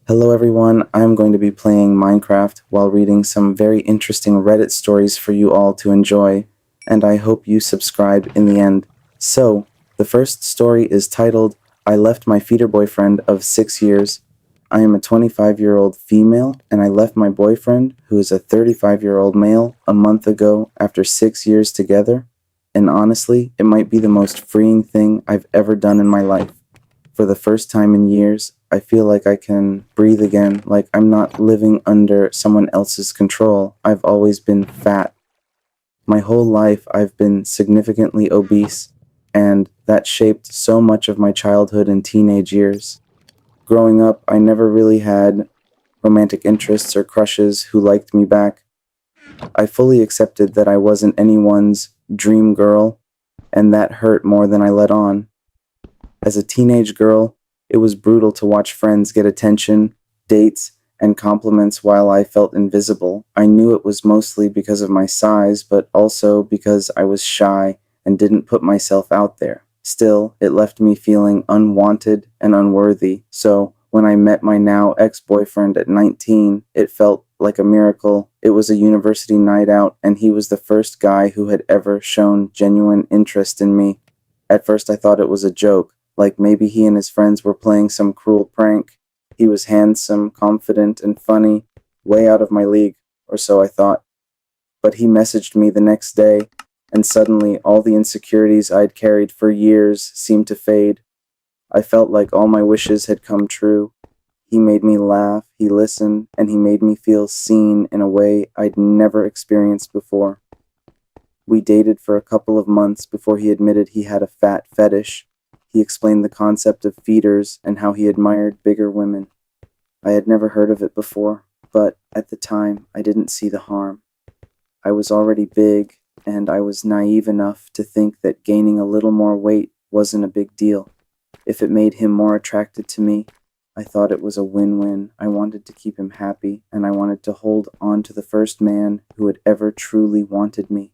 Hello everyone, I'm going to be playing Minecraft while reading some very interesting Reddit stories for you all to enjoy, and I hope you subscribe in the end. So, the first story is titled, I Left My Feeder Boyfriend of 6 Years. I am a 25-year-old female, and I left my boyfriend, who is a 35-year-old male, a month ago after 6 years together, and honestly, it might be the most freeing thing I've ever done in my life. For the first time in years, I feel like I can breathe again, like I'm not living under someone else's control. I've always been fat. My whole life, I've been significantly obese, and that shaped so much of my childhood and teenage years. Growing up, I never really had romantic interests or crushes who liked me back. I fully accepted that I wasn't anyone's dream girl, and that hurt more than I let on. As a teenage girl, it was brutal to watch friends get attention, dates, and compliments while I felt invisible. I knew it was mostly because of my size, but also because I was shy and didn't put myself out there. Still, it left me feeling unwanted and unworthy. So, when I met my now ex-boyfriend at 19, it felt like a miracle. It was a university night out, and he was the first guy who had ever shown genuine interest in me. At first, I thought it was a joke, like maybe he and his friends were playing some cruel prank. He was handsome, confident, and funny, way out of my league, or so I thought. But he messaged me the next day, and suddenly all the insecurities I'd carried for years seemed to fade. I felt like all my wishes had come true. He made me laugh, he listened, and he made me feel seen in a way I'd never experienced before. We dated for a couple of months before he admitted he had a fat fetish. He explained the concept of feeders and how he admired bigger women. I had never heard of it before, but at the time I didn't see the harm. I was already big, and I was naive enough to think that gaining a little more weight wasn't a big deal. If it made him more attracted to me, I thought it was a win-win. I wanted to keep him happy, and I wanted to hold on to the first man who had ever truly wanted me.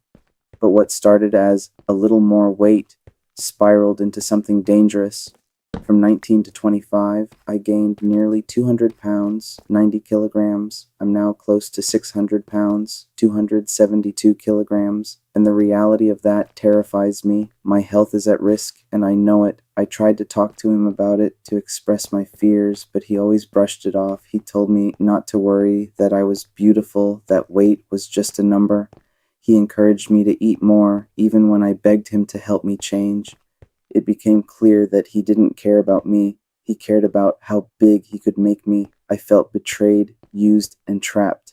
But what started as a little more weight spiraled into something dangerous. From 19 to 25, I gained nearly 200 pounds, 90 kilograms. I'm now close to 600 pounds, 272 kilograms, and the reality of that terrifies me. My health is at risk, and I know it. I tried to talk to him about it, to express my fears, but he always brushed it off. He told me not to worry, that I was beautiful, that weight was just a number. He encouraged me to eat more, even when I begged him to help me change. It became clear that he didn't care about me. He cared about how big he could make me. I felt betrayed, used, and trapped.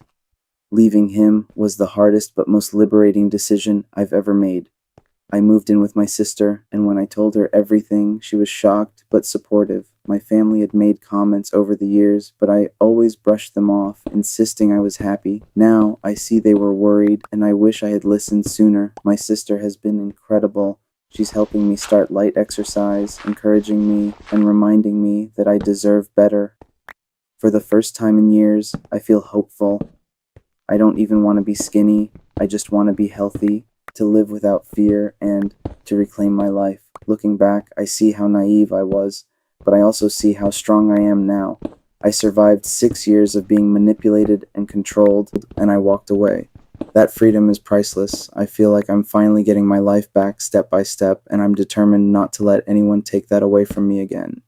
Leaving him was the hardest but most liberating decision I've ever made. I moved in with my sister, and when I told her everything, she was shocked but supportive. My family had made comments over the years, but I always brushed them off, insisting I was happy. Now I see they were worried, and I wish I had listened sooner. My sister has been incredible. She's helping me start light exercise, encouraging me, and reminding me that I deserve better. For the first time in years, I feel hopeful. I don't even want to be skinny. I just want to be healthy, to live without fear, and to reclaim my life. Looking back, I see how naive I was, but I also see how strong I am now. I survived 6 years of being manipulated and controlled, and I walked away. That freedom is priceless. I feel like I'm finally getting my life back step by step, and I'm determined not to let anyone take that away from me again.